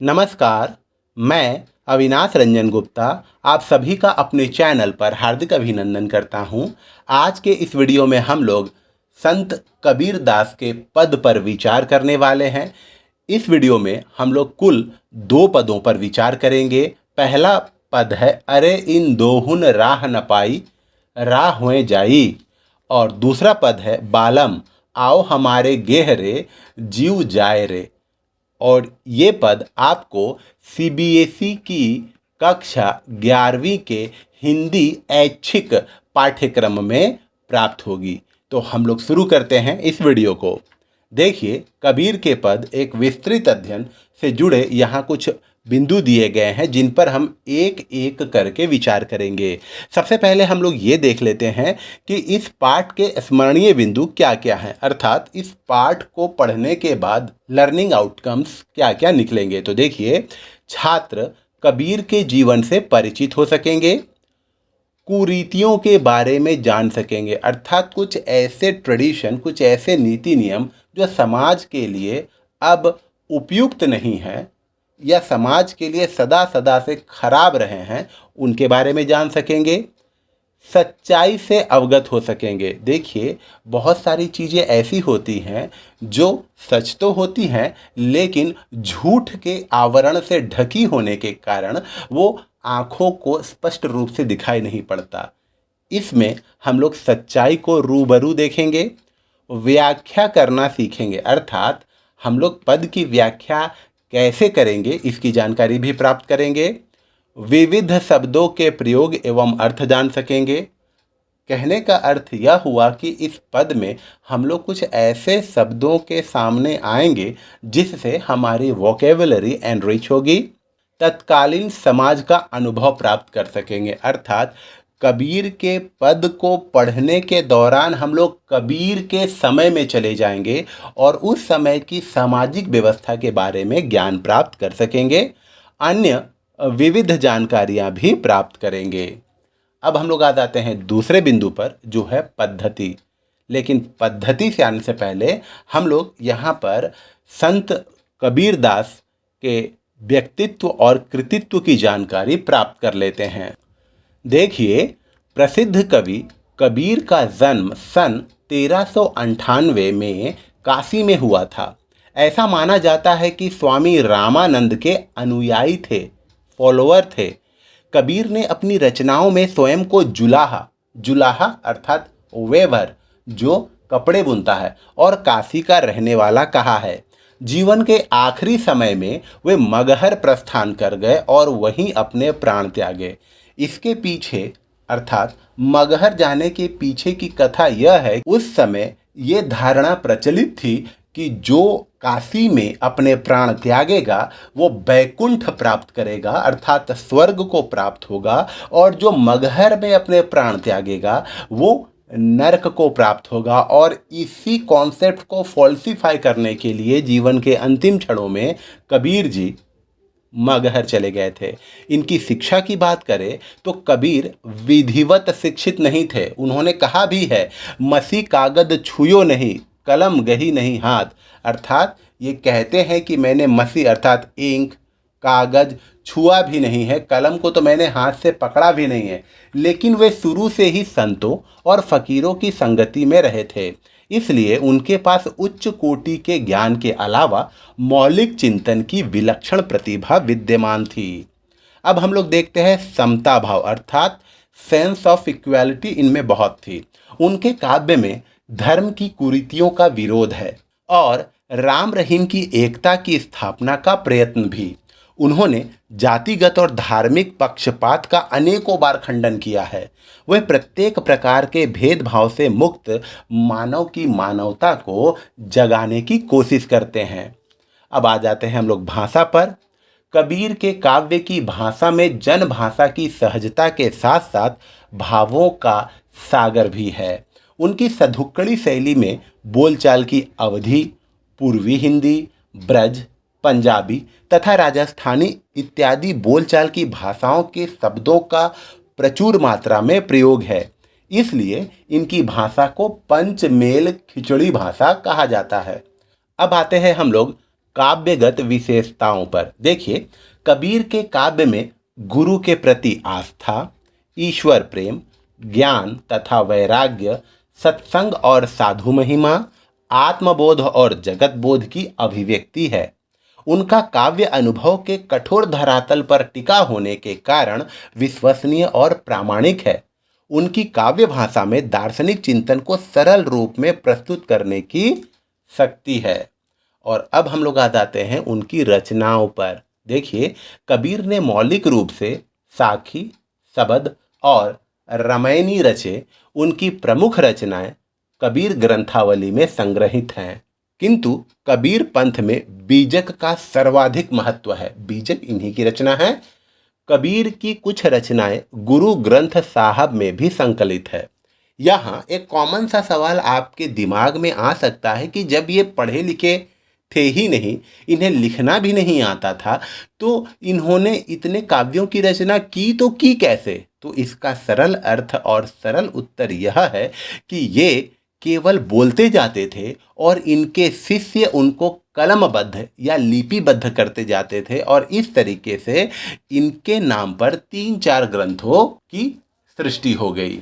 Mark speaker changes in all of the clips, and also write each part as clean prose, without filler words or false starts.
Speaker 1: नमस्कार, मैं अविनाश रंजन गुप्ता आप सभी का अपने चैनल पर हार्दिक अभिनंदन करता हूं। आज के इस वीडियो में हम लोग संत कबीर दास के पद पर विचार करने वाले हैं। इस वीडियो में हम लोग कुल 2 पदों पर विचार करेंगे। पहला पद है अरे इन दोहुन राह न पाई, राह होए जाई। और दूसरा पद है बालम आओ हमारे गेहरे, जीव जाए रे। और ये पद आपको सीबीएसई की कक्षा 11वीं के हिंदी ऐच्छिक पाठ्यक्रम में प्राप्त होगी। तो हम लोग शुरू करते हैं इस वीडियो को। देखिए, कबीर के पद एक विस्तृत अध्ययन से जुड़े यहाँ कुछ बिंदु दिए गए हैं जिन पर हम एक एक करके विचार करेंगे। सबसे पहले हम लोग ये देख लेते हैं कि इस पाठ के स्मरणीय बिंदु क्या क्या हैं, अर्थात इस पाठ को पढ़ने के बाद लर्निंग आउटकम्स क्या क्या निकलेंगे। तो देखिए, छात्र कबीर के जीवन से परिचित हो सकेंगे, कुरीतियों के बारे में जान सकेंगे, अर्थात कुछ ऐसे ट्रेडिशन, कुछ ऐसे नीति नियम जो समाज के लिए अब उपयुक्त नहीं है या समाज के लिए सदा सदा से खराब रहे हैं, उनके बारे में जान सकेंगे। सच्चाई से अवगत हो सकेंगे। देखिए, बहुत सारी चीज़ें ऐसी होती हैं जो सच तो होती हैं लेकिन झूठ के आवरण से ढकी होने के कारण वो आँखों को स्पष्ट रूप से दिखाई नहीं पड़ता। इसमें हम लोग सच्चाई को रूबरू देखेंगे, व्याख्या करना सीखेंगे, अर्थात हम लोग पद की व्याख्या कैसे करेंगे इसकी जानकारी भी प्राप्त करेंगे। विविध शब्दों के प्रयोग एवं अर्थ जान सकेंगे। कहने का अर्थ यह हुआ कि इस पद में हम लोग कुछ ऐसे शब्दों के सामने आएंगे जिससे हमारी वोकेबुलरी एनरिच होगी। तत्कालीन समाज का अनुभव प्राप्त कर सकेंगे, अर्थात कबीर के पद को पढ़ने के दौरान हम लोग कबीर के समय में चले जाएंगे और उस समय की सामाजिक व्यवस्था के बारे में ज्ञान प्राप्त कर सकेंगे। अन्य विविध जानकारियां भी प्राप्त करेंगे। अब हम लोग आ जाते हैं दूसरे बिंदु पर, जो है पद्धति। लेकिन पद्धति से आने से पहले हम लोग यहाँ पर संत कबीर दास के व्यक्तित्व और कृतित्व की जानकारी प्राप्त कर लेते हैं। देखिए, प्रसिद्ध कवि कबीर का जन्म सन 1398 में काशी में हुआ था। ऐसा माना जाता है कि स्वामी रामानंद के अनुयायी थे, फॉलोअर थे। कबीर ने अपनी रचनाओं में स्वयं को जुलाहा, जुलाहा अर्थात वेवर जो कपड़े बुनता है, और काशी का रहने वाला कहा है। जीवन के आखिरी समय में वे मगहर प्रस्थान कर गए और वहीं अपने प्राण त्यागे। इसके पीछे, अर्थात मगहर जाने के पीछे की कथा यह है, उस समय ये धारणा प्रचलित थी कि जो काशी में अपने प्राण त्यागेगा वो बैकुंठ प्राप्त करेगा, अर्थात स्वर्ग को प्राप्त होगा, और जो मगहर में अपने प्राण त्यागेगा वो नरक को प्राप्त होगा। और इसी कॉन्सेप्ट को फॉल्सिफाई करने के लिए जीवन के अंतिम क्षणों में कबीर जी मगहर चले गए थे। इनकी शिक्षा की बात करें तो कबीर विधिवत शिक्षित नहीं थे। उन्होंने कहा भी है, मसी कागद छुयो नहीं, कलम गही नहीं हाथ, अर्थात ये कहते हैं कि मैंने मसी अर्थात इंक, कागज छुआ भी नहीं है, कलम को तो मैंने हाथ से पकड़ा भी नहीं है। लेकिन वे शुरू से ही संतों और फकीरों की संगति में रहे थे, इसलिए उनके पास उच्च कोटि के ज्ञान के अलावा मौलिक चिंतन की विलक्षण प्रतिभा विद्यमान थी। अब हम लोग देखते हैं समता भाव, अर्थात सेंस ऑफ इक्वालिटी इनमें बहुत थी। उनके काव्य में धर्म की कुरीतियों का विरोध है और राम रहीम की एकता की स्थापना का प्रयत्न भी। उन्होंने जातिगत और धार्मिक पक्षपात का अनेकों बार खंडन किया है। वह प्रत्येक प्रकार के भेदभाव से मुक्त मानव की मानवता को जगाने की कोशिश करते हैं। अब आ जाते हैं हम लोग भाषा पर। कबीर के काव्य की भाषा में जन भाषा की सहजता के साथ साथ भावों का सागर भी है। उनकी सधुक्कड़ी शैली में बोलचाल की अवधि, पूर्वी हिंदी, ब्रज, पंजाबी तथा राजस्थानी इत्यादि बोलचाल की भाषाओं के शब्दों का प्रचुर मात्रा में प्रयोग है। इसलिए इनकी भाषा को पंचमेल खिचड़ी भाषा कहा जाता है। अब आते हैं हम लोग काव्यगत विशेषताओं पर। देखिए, कबीर के काव्य में गुरु के प्रति आस्था, ईश्वर प्रेम, ज्ञान तथा वैराग्य, सत्संग और साधु महिमा, आत्मबोध और जगत बोध की अभिव्यक्ति है। उनका काव्य अनुभव के कठोर धरातल पर टिका होने के कारण विश्वसनीय और प्रामाणिक है। उनकी काव्य भाषा में दार्शनिक चिंतन को सरल रूप में प्रस्तुत करने की शक्ति है। और अब हम लोग आ जाते हैं उनकी रचनाओं पर। देखिए, कबीर ने मौलिक रूप से साखी, शबद और रामायणी रचे। उनकी प्रमुख रचनाएं कबीर ग्रंथावली में संग्रहित हैं, किंतु कबीर पंथ में बीजक का सर्वाधिक महत्व है। बीजक इन्हीं की रचना है। कबीर की कुछ रचनाएं गुरु ग्रंथ साहब में भी संकलित है। यहाँ एक कॉमन सा सवाल आपके दिमाग में आ सकता है कि जब ये पढ़े लिखे थे ही नहीं, इन्हें लिखना भी नहीं आता था, तो इन्होंने इतने काव्यों की रचना की तो की कैसे? तो इसका सरल अर्थ और सरल उत्तर यह है कि ये केवल बोलते जाते थे और इनके शिष्य उनको कलमबद्ध या लिपिबद्ध करते जाते थे, और इस तरीके से इनके नाम पर 3-4 ग्रंथों की सृष्टि हो गई।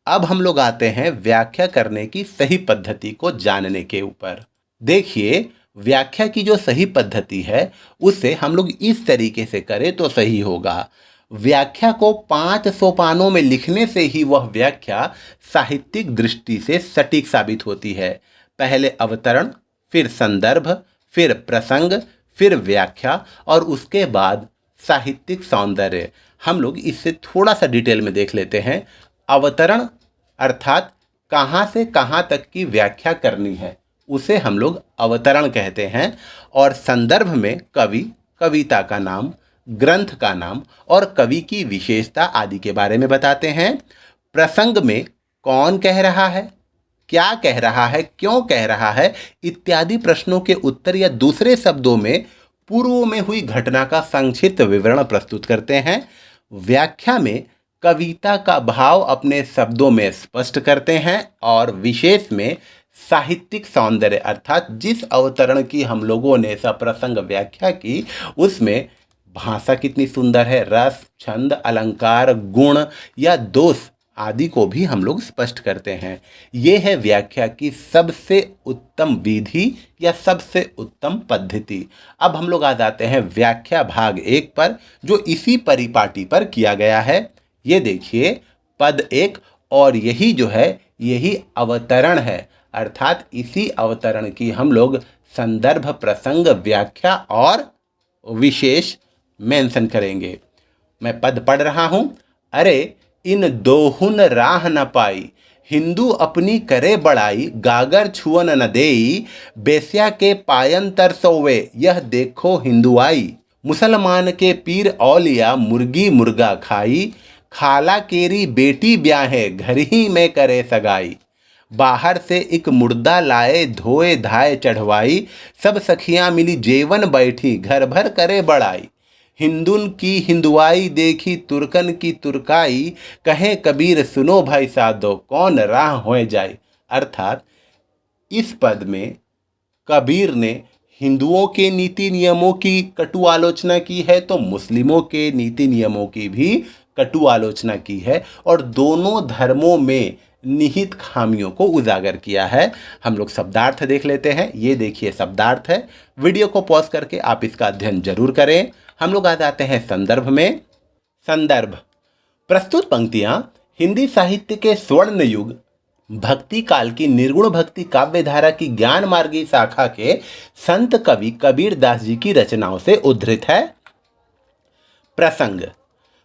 Speaker 1: अब हम लोग आते हैं व्याख्या करने की सही पद्धति को जानने के ऊपर। देखिए, व्याख्या की जो सही पद्धति है उसे हम लोग इस तरीके से करें तो सही होगा। व्याख्या को 5 सोपानों में लिखने से ही वह व्याख्या साहित्यिक दृष्टि से सटीक साबित होती है। पहले अवतरण, फिर संदर्भ, फिर प्रसंग, फिर व्याख्या और उसके बाद साहित्यिक सौंदर्य। हम लोग इससे थोड़ा सा डिटेल में देख लेते हैं। अवतरण अर्थात कहाँ से कहाँ तक की व्याख्या करनी है, उसे हम लोग अवतरण कहते हैं। और संदर्भ में कवि, कविता का नाम, ग्रंथ का नाम और कवि की विशेषता आदि के बारे में बताते हैं। प्रसंग में कौन कह रहा है, क्या कह रहा है, क्यों कह रहा है इत्यादि प्रश्नों के उत्तर या दूसरे शब्दों में पूर्व में हुई घटना का संक्षिप्त विवरण प्रस्तुत करते हैं। व्याख्या में कविता का भाव अपने शब्दों में स्पष्ट करते हैं और विशेष में साहित्यिक सौंदर्य अर्थात जिस अवतरण की हम लोगों ने सप्रसंग व्याख्या की उसमें भाषा कितनी सुंदर है, रस, छंद, अलंकार, गुण या दोष आदि को भी हम लोग स्पष्ट करते हैं। ये है व्याख्या की सबसे उत्तम विधि या सबसे उत्तम पद्धति। अब हम लोग आ जाते हैं व्याख्या भाग 1 पर, जो इसी परिपाटी पर किया गया है। ये देखिए पद 1, और यही जो है यही अवतरण है, अर्थात इसी अवतरण की हम लोग संदर्भ, प्रसंग, व्याख्या और विशेष मेंशन करेंगे। मैं पद पढ़ रहा हूं। अरे इन दोहुन राह न पाई, हिंदू अपनी करे बड़ाई, गागर छुअन न देई, बेस्या के पायन तरसोवे, यह देखो हिंदुआई। मुसलमान के पीर औलिया, मुर्गी मुर्गा खाई, खाला केरी बेटी ब्याहे, घर ही में करे सगाई। बाहर से एक मुर्दा लाए, धोए धाए चढ़वाई, सब सखियां मिली जेवन बैठी, घर भर करे बड़ाई। हिंदुन की हिंदुआई देखी, तुर्कन की तुर्काई, कहे कबीर सुनो भाई साधो, कौन राह होए जाए। अर्थात इस पद में कबीर ने हिंदुओं के नीति नियमों की कटु आलोचना की है तो मुस्लिमों के नीति नियमों की भी कटु आलोचना की है, और दोनों धर्मों में निहित खामियों को उजागर किया है। हम लोग शब्दार्थ देख लेते हैं। ये देखिए शब्दार्थ है। वीडियो को पॉज करके आप इसका अध्ययन जरूर करें। हम लोग आ जाते हैं संदर्भ में। संदर्भ, प्रस्तुत पंक्तियां हिंदी साहित्य के स्वर्ण युग भक्ति काल की निर्गुण भक्ति काव्य धारा की ज्ञान मार्गी शाखा के संत कवि कबीर दास जी की रचनाओं से उद्धृत है। प्रसंग,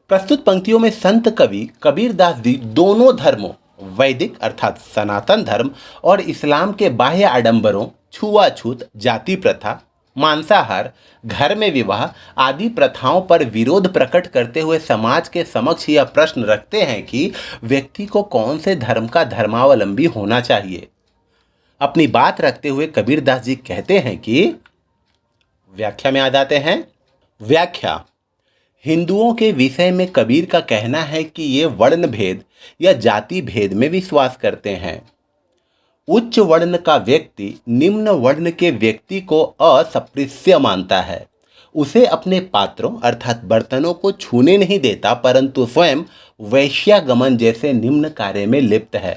Speaker 1: प्रस्तुत पंक्तियों में संत कवि कबीर दास जी दोनों धर्मों, वैदिक अर्थात सनातन धर्म और इस्लाम के बाह्य आडंबरों, छुआछूत, जाति प्रथा, मांसाहार, घर में विवाह आदि प्रथाओं पर विरोध प्रकट करते हुए समाज के समक्ष यह प्रश्न रखते हैं कि व्यक्ति को कौन से धर्म का धर्मावलंबी होना चाहिए। अपनी बात रखते हुए कबीरदास जी कहते हैं कि, व्याख्या में आ जाते हैं। व्याख्या, हिंदुओं के विषय में कबीर का कहना है कि ये वर्ण भेद या जाति भेद में विश्वास करते हैं। उच्च वर्ण का व्यक्ति निम्न वर्ण के व्यक्ति को अस्पृश्य मानता है। उसे अपने पात्रों अर्थात बर्तनों को छूने नहीं देता, परंतु स्वयं वैश्यागमन जैसे निम्न कार्य में लिप्त है।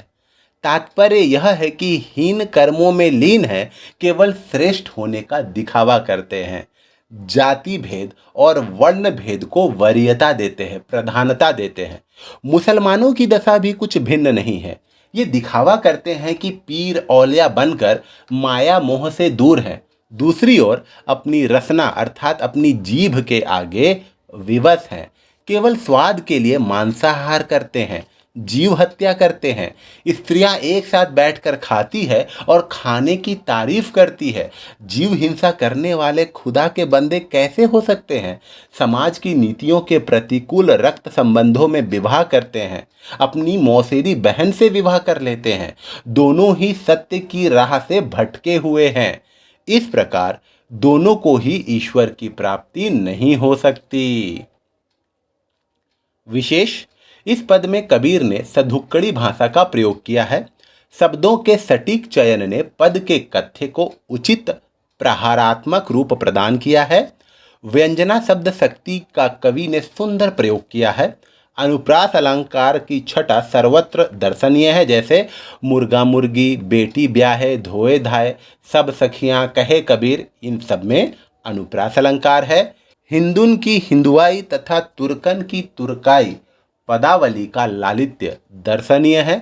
Speaker 1: तात्पर्य यह है कि हीन कर्मों में लीन है, केवल श्रेष्ठ होने का दिखावा करते हैं। जाति भेद और वर्ण भेद को वरीयता देते हैं, प्रधानता देते हैं। मुसलमानों की दशा भी कुछ भिन्न नहीं है। ये दिखावा करते हैं कि पीर औलिया बनकर माया मोह से दूर है, दूसरी ओर अपनी रसना अर्थात अपनी जीभ के आगे विवश हैं। केवल स्वाद के लिए मांसाहार करते हैं, जीव हत्या करते हैं। स्त्रियां एक साथ बैठकर खाती है और खाने की तारीफ करती है। जीव हिंसा करने वाले खुदा के बंदे कैसे हो सकते हैं? समाज की नीतियों के प्रतिकूल रक्त संबंधों में विवाह करते हैं, अपनी मौसेरी बहन से विवाह कर लेते हैं। दोनों ही सत्य की राह से भटके हुए हैं। इस प्रकार दोनों को ही ईश्वर की प्राप्ति नहीं हो सकती। विशेष, इस पद में कबीर ने सधुक्कड़ी भाषा का प्रयोग किया है। शब्दों के सटीक चयन ने पद के कथ्य को उचित प्रहारात्मक रूप प्रदान किया है। व्यंजना शब्द शक्ति का कवि ने सुंदर प्रयोग किया है। अनुप्रास अलंकार की छटा सर्वत्र दर्शनीय है, जैसे मुर्गा मुर्गी, बेटी ब्याहे, धोए धाए, सब सखियां कहे कबीर। इन सब में अनुप्रास अलंकार है। हिंदुन की हिंदुआई तथा तुर्कन की तुर्काई पदावली का लालित्य दर्शनीय है।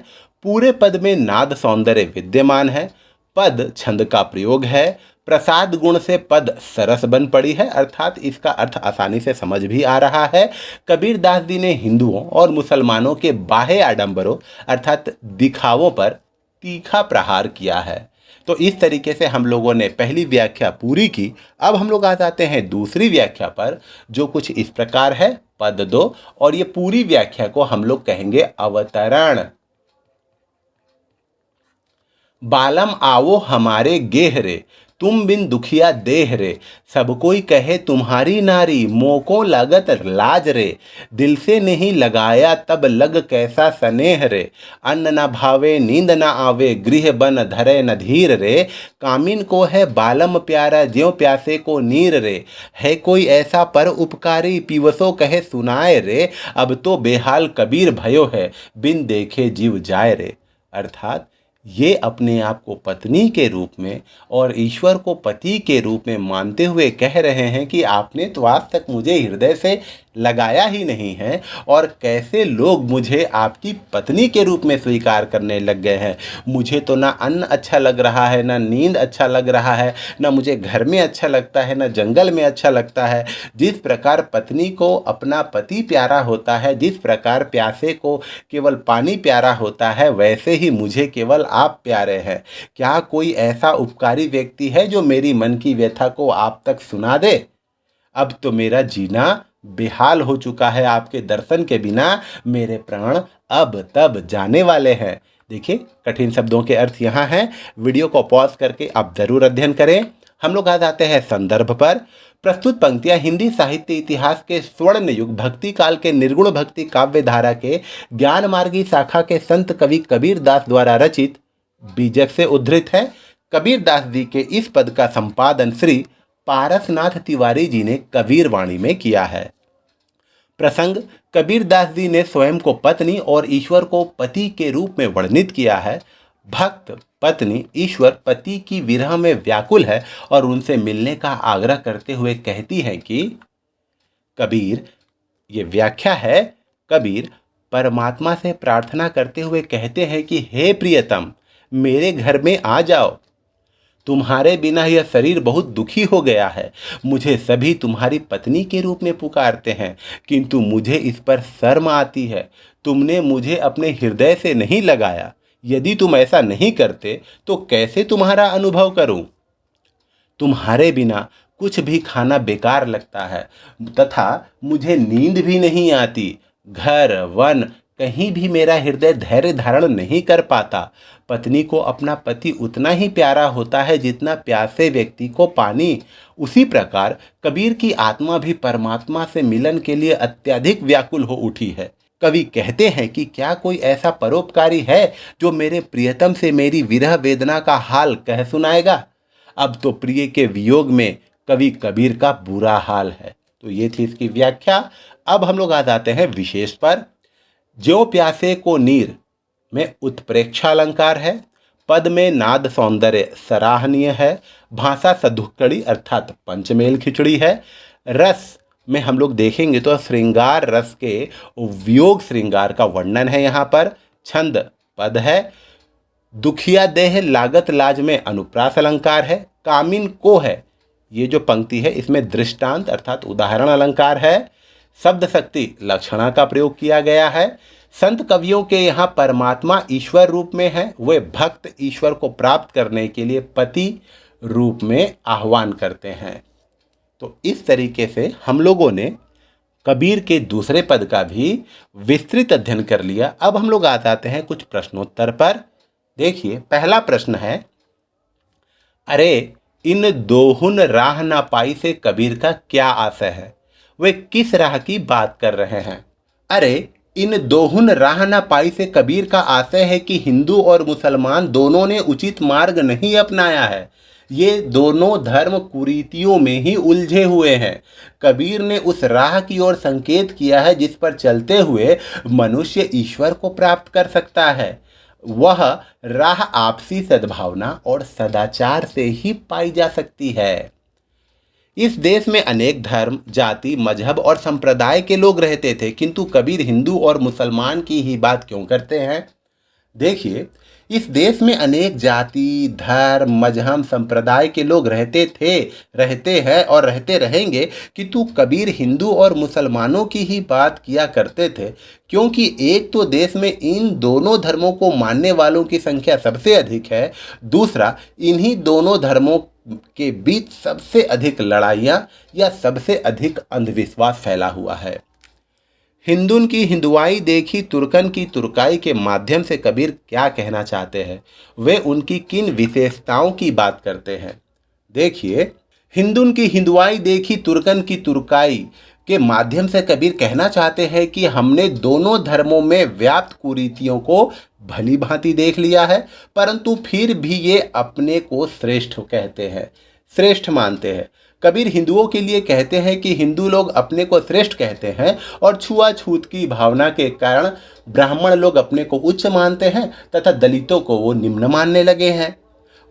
Speaker 1: पूरे पद में नाद सौंदर्य विद्यमान है। पद छंद का प्रयोग है। प्रसाद गुण से पद सरस बन पड़ी है, अर्थात इसका अर्थ आसानी से समझ भी आ रहा है। कबीर दास जी ने हिंदुओं और मुसलमानों के बाह्य आडंबरों अर्थात दिखावों पर तीखा प्रहार किया है। तो इस तरीके से हम लोगों ने पहली व्याख्या पूरी की। अब हम लोग आ जाते हैं दूसरी व्याख्या पर, जो कुछ इस प्रकार है। पद 2 और ये पूरी व्याख्या को हम लोग कहेंगे अवतरण। बालम आवो हमारे गेह रे, तुम बिन दुखिया देह रे, सब कोई कहे तुम्हारी नारी, मोको लागत लाज रे, दिल से नहीं लगाया तब लग कैसा स्नेह रे, अन्न न भावे नींद न आवे, गृह बन धरे न धीर रे, कामिन को है बालम प्यारा, ज्यों प्यासे को नीर रे, है कोई ऐसा पर उपकारी, पीवसो कहे सुनाए रे, अब तो बेहाल कबीर भयो है, बिन देखे जीव जाए रे। अर्थात ये अपने आप को पत्नी के रूप में और ईश्वर को पति के रूप में मानते हुए कह रहे हैं कि आपने तो आज तक मुझे हृदय से लगाया ही नहीं है, और कैसे लोग मुझे आपकी पत्नी के रूप में स्वीकार करने लग गए हैं। मुझे तो ना अन्न अच्छा लग रहा है, ना नींद अच्छा लग रहा है, ना मुझे घर में अच्छा लगता है, ना जंगल में अच्छा लगता है। जिस प्रकार पत्नी को अपना पति प्यारा होता है, जिस प्रकार प्यासे को केवल पानी प्यारा होता है, वैसे ही मुझे केवल आप प्यारे हैं। क्या कोई ऐसा उपकारी व्यक्ति है जो मेरी मन की व्यथा को आप तक सुना दे? अब तो मेरा जीना बेहाल हो चुका है, आपके दर्शन के बिना मेरे प्राण अब तब जाने वाले हैं। देखिए, कठिन शब्दों के अर्थ यहाँ हैं। वीडियो को पॉज करके आप जरूर अध्ययन करें। हम लोग आ जाते हैं संदर्भ पर। प्रस्तुत पंक्तियां हिंदी साहित्य इतिहास के स्वर्ण युग भक्ति काल के निर्गुण भक्ति काव्य धारा के ज्ञान मार्गी शाखा के संत कवि कबीर दास द्वारा रचित बीजक से उद्धृत है। कबीर दास जी के इस पद का संपादन श्री पारसनाथ तिवारी जी ने कबीर वाणी में किया है। प्रसंग, कबीर दास जी ने स्वयं को पत्नी और ईश्वर को पति के रूप में वर्णित किया है। भक्त पत्नी ईश्वर पति की विरह में व्याकुल है और उनसे मिलने का आग्रह करते हुए कहती है कि कबीर, ये व्याख्या है, कबीर परमात्मा से प्रार्थना करते हुए कहते हैं कि हे प्रियतम, मेरे घर में आ जाओ। तुम्हारे बिना यह शरीर बहुत दुखी हो गया है। मुझे सभी तुम्हारी पत्नी के रूप में पुकारते हैं, किंतु मुझे इस पर शर्म आती है। तुमने मुझे अपने हृदय से नहीं लगाया। यदि तुम ऐसा नहीं करते तो कैसे तुम्हारा अनुभव करूं? तुम्हारे बिना कुछ भी खाना बेकार लगता है तथा मुझे नींद भी नहीं आती। घर वन कहीं भी मेरा हृदय धैर्य धारण नहीं कर पाता। पत्नी को अपना पति उतना ही प्यारा होता है जितना प्यासे व्यक्ति को पानी। उसी प्रकार कबीर की आत्मा भी परमात्मा से मिलन के लिए अत्यधिक व्याकुल हो उठी है। कवि कहते हैं कि क्या कोई ऐसा परोपकारी है जो मेरे प्रियतम से मेरी विरह वेदना का हाल कह सुनाएगा। अब तो प्रिय के वियोग में कवि कबीर का बुरा हाल है। तो ये थी इसकी व्याख्या। अब हम लोग आ जाते हैं विशेष पर। ज्यों प्यासे को नीर में उत्प्रेक्षा अलंकार है। पद में नाद सौंदर्य सराहनीय है। भाषा सधुक्कड़ी अर्थात पंचमेल खिचड़ी है। रस में हम लोग देखेंगे तो श्रृंगार रस के वियोग श्रृंगार का वर्णन है यहाँ पर। छंद पद है। दुखिया देह लागत लाज में अनुप्रास अलंकार है। कामिन को है, ये जो पंक्ति है इसमें दृष्टांत अर्थात उदाहरण अलंकार है। शब्द शक्ति लक्षणा का प्रयोग किया गया है। संत कवियों के यहाँ परमात्मा ईश्वर रूप में है। वे भक्त ईश्वर को प्राप्त करने के लिए पति रूप में आह्वान करते हैं। तो इस तरीके से हम लोगों ने कबीर के दूसरे पद का भी विस्तृत अध्ययन कर लिया। अब हम लोग आ जाते हैं कुछ प्रश्नोत्तर पर। देखिए, पहला प्रश्न है, अरे इन दोहुन राह ना पाई से कबीर का क्या आशय है? वे किस राह की बात कर रहे हैं? अरे इन दोहुन राह ना पाई से कबीर का आशय है कि हिंदू और मुसलमान दोनों ने उचित मार्ग नहीं अपनाया है। ये दोनों धर्म कुरीतियों में ही उलझे हुए हैं। कबीर ने उस राह की ओर संकेत किया है जिस पर चलते हुए मनुष्य ईश्वर को प्राप्त कर सकता है। वह राह आपसी सद्भावना और सदाचार से ही पाई जा सकती है। इस देश में अनेक धर्म, जाति, मजहब और संप्रदाय के लोग रहते थे, किंतु कबीर हिंदू और मुसलमान की ही बात क्यों करते हैं? देखिए, इस देश में अनेक जाति, धर्म, मजहब, संप्रदाय के लोग रहते थे, रहते हैं और रहते रहेंगे, किंतु कबीर हिंदू और मुसलमानों की ही बात किया करते थे, क्योंकि एक तो देश में इन दोनों धर्मों को मानने वालों की संख्या सबसे अधिक है। दूसरा, इन्हीं दोनों धर्मों के बीच सबसे अधिक लड़ाइयाँ या सबसे अधिक अंधविश्वास फैला हुआ है। हिंदुन की हिंदुआई देखी, तुर्कन की तुर्काई के माध्यम से कबीर क्या कहना चाहते हैं? वे उनकी किन विशेषताओं की बात करते हैं? देखिए, हिंदुन की हिंदुआई देखी, तुर्कन की तुर्काई के माध्यम से कबीर कहना चाहते हैं कि हमने दोनों धर्मों में व्याप्त कुरीतियों को भली भांति देख लिया है, परंतु फिर भी ये अपने को श्रेष्ठ कहते हैं, श्रेष्ठ मानते हैं। कबीर हिंदुओं के लिए कहते हैं कि हिंदू लोग अपने को श्रेष्ठ कहते हैं और छुआछूत की भावना के कारण ब्राह्मण लोग अपने को उच्च मानते हैं तथा दलितों को वो निम्न मानने लगे हैं।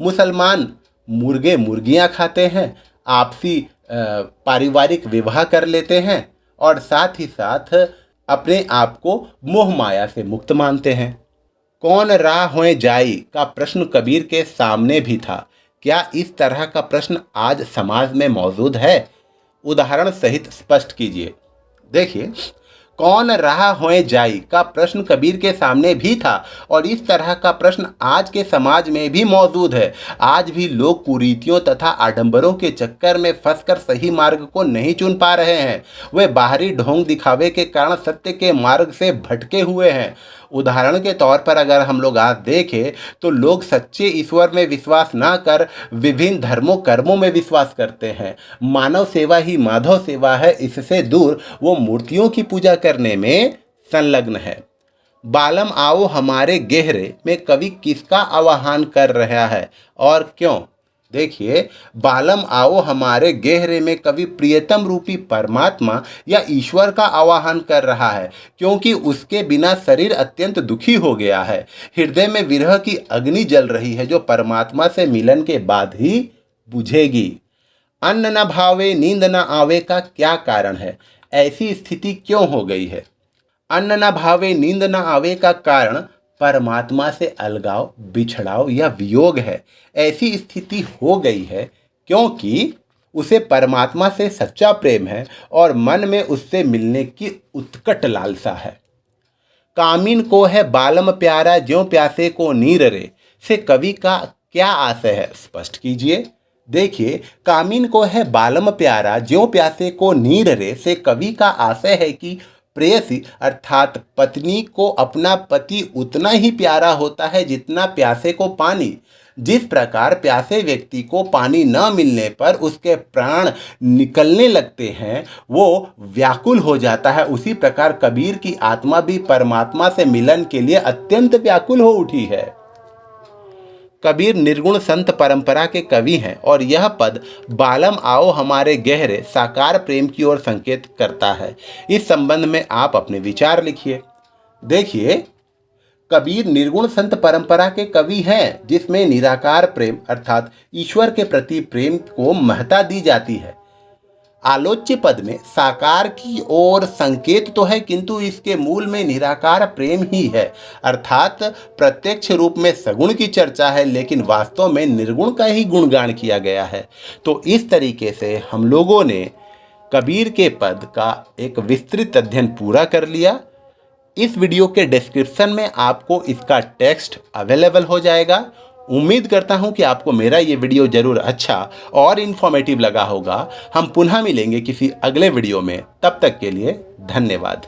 Speaker 1: मुसलमान मुर्गे मुर्गियां खाते हैं, आपसी पारिवारिक विवाह कर लेते हैं और साथ ही साथ अपने आप को मोह माया से मुक्त मानते हैं। कौन राह होए जाई का प्रश्न कबीर के सामने भी था। क्या इस तरह का प्रश्न आज समाज में मौजूद है? उदाहरण सहित स्पष्ट कीजिए। देखिए, कौन राह होए जाई का प्रश्न कबीर के सामने भी था और इस तरह का प्रश्न आज के समाज में भी मौजूद है। आज भी लोग कुरीतियों तथा आडंबरों के चक्कर में फंसकर सही मार्ग को नहीं चुन पा रहे हैं। वे बाहरी ढोंग दिखावे के कारण सत्य के मार्ग से भटके हुए हैं। उदाहरण के तौर पर अगर हम लोग आज देखें तो लोग सच्चे ईश्वर में विश्वास ना कर विभिन्न धर्मों कर्मों में विश्वास करते हैं। मानव सेवा ही माधव सेवा है, इससे दूर वो मूर्तियों की पूजा करने में संलग्न है। बालम आओ हमारे गहरे में कवि किसका आह्वान कर रहा है और क्यों? देखिए, बालम आओ हमारे गहरे में कवि प्रियतम रूपी परमात्मा या ईश्वर का आह्वान कर रहा है, क्योंकि उसके बिना शरीर अत्यंत दुखी हो गया है। हृदय में विरह की अग्नि जल रही है जो परमात्मा से मिलन के बाद ही बुझेगी। अन्न न भावे नींद न आवे का क्या कारण है? ऐसी स्थिति क्यों हो गई है? अन्न न भावे नींद न आवे का कारण परमात्मा से अलगाव, बिछड़ाव या वियोग है। ऐसी स्थिति हो गई है क्योंकि उसे परमात्मा से सच्चा प्रेम है और मन में उससे मिलने की उत्कट लालसा है। कामिन को है बालम प्यारा, ज्यों प्यासे को नीर रे से कवि का क्या आशय है? स्पष्ट कीजिए। देखिए, कामिन को है बालम प्यारा, ज्यों प्यासे को नीर रे से कवि का आशय है कि प्रेयसी अर्थात पत्नी को अपना पति उतना ही प्यारा होता है जितना प्यासे को पानी। जिस प्रकार प्यासे व्यक्ति को पानी न मिलने पर उसके प्राण निकलने लगते हैं, वो व्याकुल हो जाता है, उसी प्रकार कबीर की आत्मा भी परमात्मा से मिलन के लिए अत्यंत व्याकुल हो उठी है। कबीर निर्गुण संत परंपरा के कवि हैं और यह पद बालम आओ हमारे गहरे साकार प्रेम की ओर संकेत करता है। इस संबंध में आप अपने विचार लिखिए। देखिए, कबीर निर्गुण संत परंपरा के कवि हैं जिसमें निराकार प्रेम अर्थात ईश्वर के प्रति प्रेम को महत्ता दी जाती है। आलोच्य पद में साकार की ओर संकेत तो है, किंतु इसके मूल में निराकार प्रेम ही है, अर्थात प्रत्यक्ष रूप में सगुण की चर्चा है, लेकिन वास्तव में निर्गुण का ही गुणगान किया गया है। तो इस तरीके से हम लोगों ने कबीर के पद का एक विस्तृत अध्ययन पूरा कर लिया। इस वीडियो के डिस्क्रिप्शन में आपको इसका टेक्स्ट अवेलेबल हो जाएगा। उम्मीद करता हूं कि आपको मेरा ये वीडियो ज़रूर अच्छा और इन्फॉर्मेटिव लगा होगा। हम पुनः मिलेंगे किसी अगले वीडियो में। तब तक के लिए धन्यवाद।